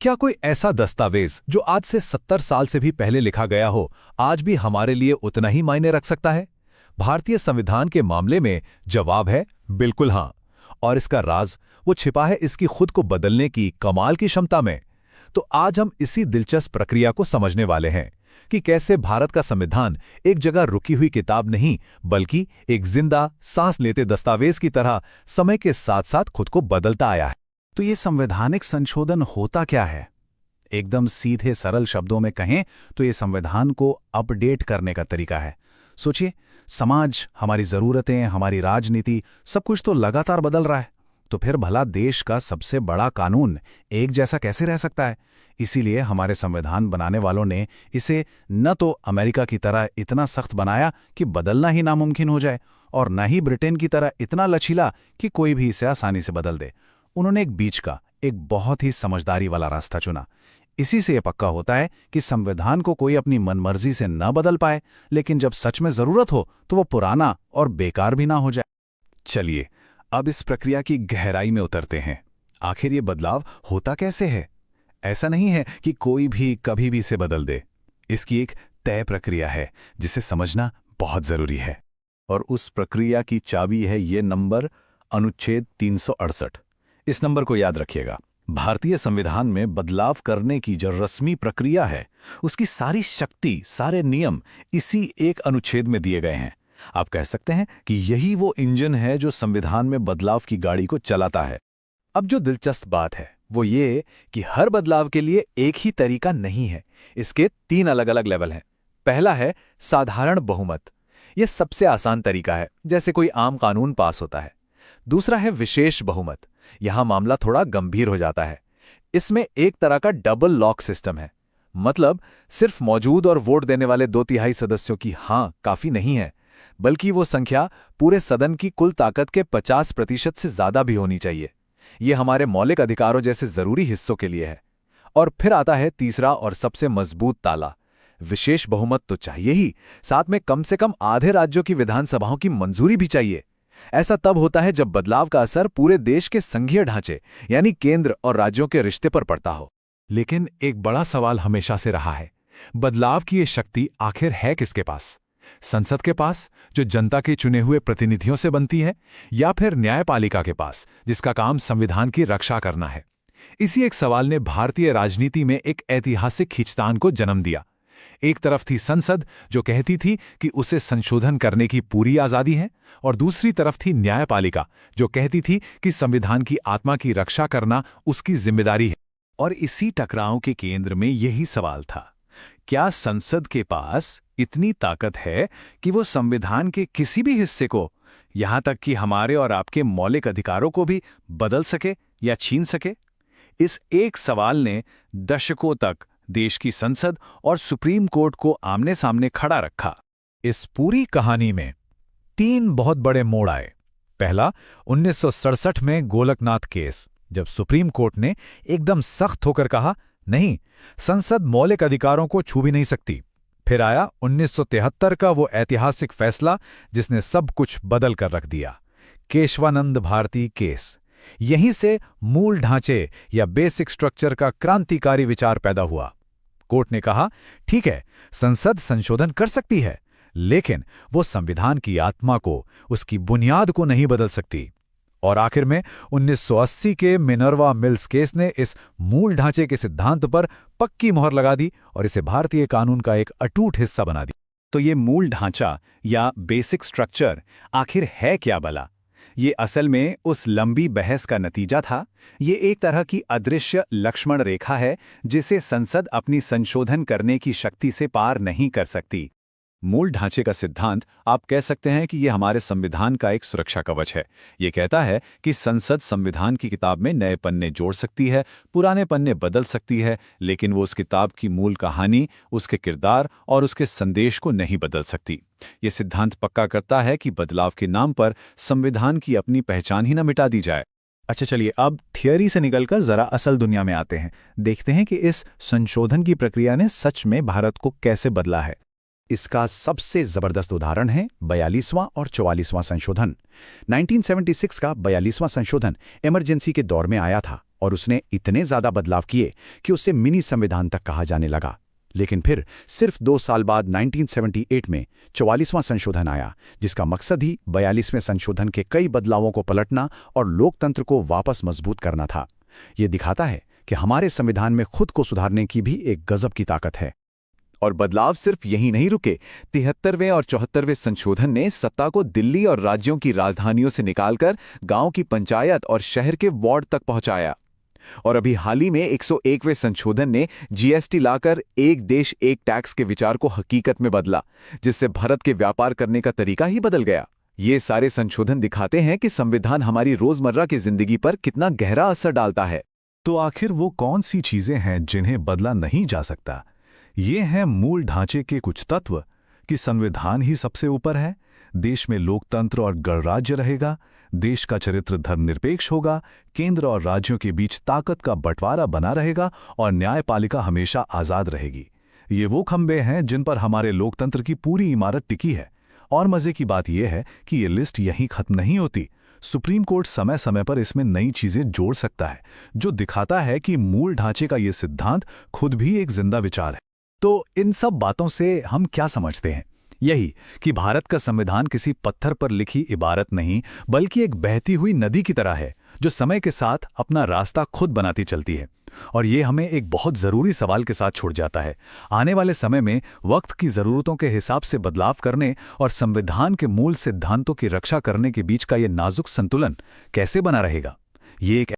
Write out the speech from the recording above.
क्या कोई ऐसा दस्तावेज जो आज से 70 साल से भी पहले लिखा गया हो, आज भी हमारे लिए उतना ही मायने रख सकता है? भारतीय संविधान के मामले में जवाब है बिल्कुल हाँ। और इसका राज वो छिपा है इसकी खुद को बदलने की कमाल की क्षमता में। तो आज हम इसी दिलचस्प प्रक्रिया को समझने वाले हैं कि कैसे भारत का संविधान एक जगह रुकी हुई किताब नहीं, बल्कि एक जिंदा, सांस लेते दस्तावेज की तरह समय के साथ साथ खुद को बदलता आया है। तो ये संवैधानिक संशोधन होता क्या है? एकदम सीधे सरल शब्दों में कहें तो ये संविधान को अपडेट करने का तरीका है। सोचिए, समाज, हमारी ज़रूरतें, हमारी राजनीति, सब कुछ तो लगातार बदल रहा है। तो फिर भला देश का सबसे बड़ा कानून एक जैसा कैसे रह सकता है? इसीलिए हमारे संविधान बनाने वालों ने इसे न तो अमेरिका की तरह इतना सख्त बनाया कि बदलना ही नामुमकिन हो जाए, और न ही ब्रिटेन की तरह इतना लचीला कि कोई भी इसे आसानी से बदल दे। उन्होंने एक बीच का, एक बहुत ही समझदारी वाला रास्ता चुना। इसी से यह पक्का होता है कि संविधान को कोई अपनी मनमर्जी से न बदल पाए, लेकिन जब सच में जरूरत हो तो वो पुराना और बेकार भी ना हो जाए। चलिए, अब इस प्रक्रिया की गहराई में उतरते हैं। आखिर ये बदलाव होता कैसे है? ऐसा नहीं है कि कोई भी कभी भी इसे बदल दे। इसकी एक तय प्रक्रिया है जिसे समझना बहुत जरूरी है। और उस प्रक्रिया की चाबी है ये नंबर, अनुच्छेद 368। इस नंबर को याद रखिएगा। भारतीय संविधान में बदलाव करने की जो रस्मी प्रक्रिया है, उसकी सारी शक्ति, सारे नियम इसी एक अनुच्छेद में दिए गए हैं। आप कह सकते हैं कि यही वो इंजन है जो संविधान में बदलाव की गाड़ी को चलाता है। अब जो दिलचस्प बात है वो ये कि हर बदलाव के लिए एक ही तरीका नहीं है। इसके 3 अलग अलग लेवल हैं। पहला है साधारण बहुमत। यह सबसे आसान तरीका है, जैसे कोई आम कानून पास होता है। दूसरा है विशेष बहुमत। यहां मामला थोड़ा गंभीर हो जाता है। इसमें एक तरह का डबल लॉक सिस्टम है, मतलब सिर्फ मौजूद और वोट देने वाले 2/3 सदस्यों की हां काफी नहीं है, बल्कि वो संख्या पूरे सदन की कुल ताकत के 50% से ज्यादा भी होनी चाहिए। ये हमारे मौलिक अधिकारों जैसे जरूरी हिस्सों के लिए है। और फिर आता है तीसरा और सबसे मजबूत ताला। विशेष बहुमत तो चाहिए ही, साथ में से कम आधे राज्यों की विधानसभाओं की मंजूरी भी चाहिए। ऐसा तब होता है जब बदलाव का असर पूरे देश के संघीय ढांचे, यानी केंद्र और राज्यों के रिश्ते पर पड़ता हो। लेकिन एक बड़ा सवाल हमेशा से रहा है, बदलाव की ये शक्ति आखिर है किसके पास? संसद के पास, जो जनता के चुने हुए प्रतिनिधियों से बनती है, या फिर न्यायपालिका के पास, जिसका काम संविधान की रक्षा करना है? इसी एक सवाल ने भारतीय राजनीति में एक ऐतिहासिक खींचतान को जन्म दिया। एक तरफ थी संसद, जो कहती थी कि उसे संशोधन करने की पूरी आजादी है, और दूसरी तरफ थी न्यायपालिका, जो कहती थी कि संविधान की आत्मा की रक्षा करना उसकी जिम्मेदारी है। और इसी टकराव के केंद्र में यही सवाल था, क्या संसद के पास इतनी ताकत है कि वो संविधान के किसी भी हिस्से को, यहां तक कि हमारे और आपके मौलिक अधिकारों को भी बदल सके या छीन सके? इस एक सवाल ने दशकों तक देश की संसद और सुप्रीम कोर्ट को आमने सामने खड़ा रखा। इस पूरी कहानी में 3 बहुत बड़े मोड़ आए। पहला, 1967 में गोलकनाथ केस, जब सुप्रीम कोर्ट ने एकदम सख्त होकर कहा, नहीं, संसद मौलिक अधिकारों को छू भी नहीं सकती। फिर आया 1973 का वो ऐतिहासिक फैसला जिसने सब कुछ बदल कर रख दिया, केशवानंद भारती केस। यहीं से मूल ढांचे या बेसिक स्ट्रक्चर का क्रांतिकारी विचार पैदा हुआ। कोर्ट ने कहा, ठीक है, संसद संशोधन कर सकती है, लेकिन वो संविधान की आत्मा को, उसकी बुनियाद को नहीं बदल सकती। और आखिर में 1980 के मिनर्वा मिल्स केस ने इस मूल ढांचे के सिद्धांत पर पक्की मोहर लगा दी और इसे भारतीय कानून का एक अटूट हिस्सा बना दी। तो ये मूल ढांचा या बेसिक स्ट्रक्चर आखिर है क्या भला? ये असल में उस लंबी बहस का नतीजा था। ये एक तरह की अदृश्य लक्ष्मण रेखा है जिसे संसद अपनी संशोधन करने की शक्ति से पार नहीं कर सकती। मूल ढांचे का सिद्धांत, आप कह सकते हैं कि यह हमारे संविधान का एक सुरक्षा कवच है। ये कहता है कि संसद संविधान की किताब में नए पन्ने जोड़ सकती है, पुराने पन्ने बदल सकती है, लेकिन वो उस किताब की मूल कहानी, उसके किरदार और उसके संदेश को नहीं बदल सकती। ये सिद्धांत पक्का करता है कि बदलाव के नाम पर संविधान की अपनी पहचान ही न मिटा दी जाए। अच्छा, चलिए अब थियरी से निकलकर जरा असल दुनिया में आते हैं। देखते हैं कि इस संशोधन की प्रक्रिया ने सच में भारत को कैसे बदला है। इसका सबसे जबरदस्त उदाहरण है 42वां और 44वां संशोधन। 1976 का 42वां संशोधन इमरजेंसी के दौर में आया था। और उसने इतने ज्यादा बदलाव किए कि उसे मिनी संविधान तक कहा जाने लगा। लेकिन फिर सिर्फ 2 साल बाद 1978 में 44वां संशोधन आया, जिसका मकसद ही 42वें संशोधन के कई बदलावों को पलटना और लोकतंत्र को वापस मजबूत करना था। ये दिखाता है कि हमारे संविधान में खुद को सुधारने की भी एक गजब की ताकत है। और बदलाव सिर्फ यहीं नहीं रुके। 73वें और 74वें संशोधन ने सत्ता को दिल्ली और राज्यों की राजधानियों से निकालकर गांव की पंचायत और शहर के वार्ड तक पहुंचाया। और अभी हाल ही में 101वें संशोधन ने जीएसटी लाकर एक देश एक टैक्स के विचार को हकीकत में बदला, जिससे भारत के व्यापार करने का तरीका ही बदल गया। ये सारे संशोधन दिखाते हैं कि संविधान हमारी रोजमर्रा की जिंदगी पर कितना गहरा असर डालता है। तो आखिर वो कौन सी चीजें हैं जिन्हें बदला नहीं जा सकता? ये हैं मूल ढांचे के कुछ तत्व कि संविधान ही सबसे ऊपर है, देश में लोकतंत्र और गणराज्य रहेगा, देश का चरित्र धर्मनिरपेक्ष होगा, केंद्र और राज्यों के बीच ताकत का बंटवारा बना रहेगा और न्यायपालिका हमेशा आजाद रहेगी। ये वो खंबे हैं जिन पर हमारे लोकतंत्र की पूरी इमारत टिकी है। और मजे की बात यह है कि ये लिस्ट यहीं खत्म नहीं होती। सुप्रीम कोर्ट समय समय पर इसमें नई चीजें जोड़ सकता है, जो दिखाता है कि मूल ढांचे का ये सिद्धांत खुद भी एक जिंदा विचार है। तो इन सब बातों से हम क्या समझते हैं? यही कि भारत का संविधान किसी पत्थर पर लिखी इबारत नहीं, बल्कि एक बहती हुई नदी की तरह है, जो समय के साथ अपना रास्ता खुद बनाती चलती है। और ये हमें एक बहुत ज़रूरी सवाल के साथ छोड़ जाता है। आने वाले समय में वक्त की ज़रूरतों के हिसाब से बदलाव करने और संविधान के मूल सिद्धांतों की रक्षा करने के बीच का ये नाजुक संतुलन कैसे बना रहेगा? ये एक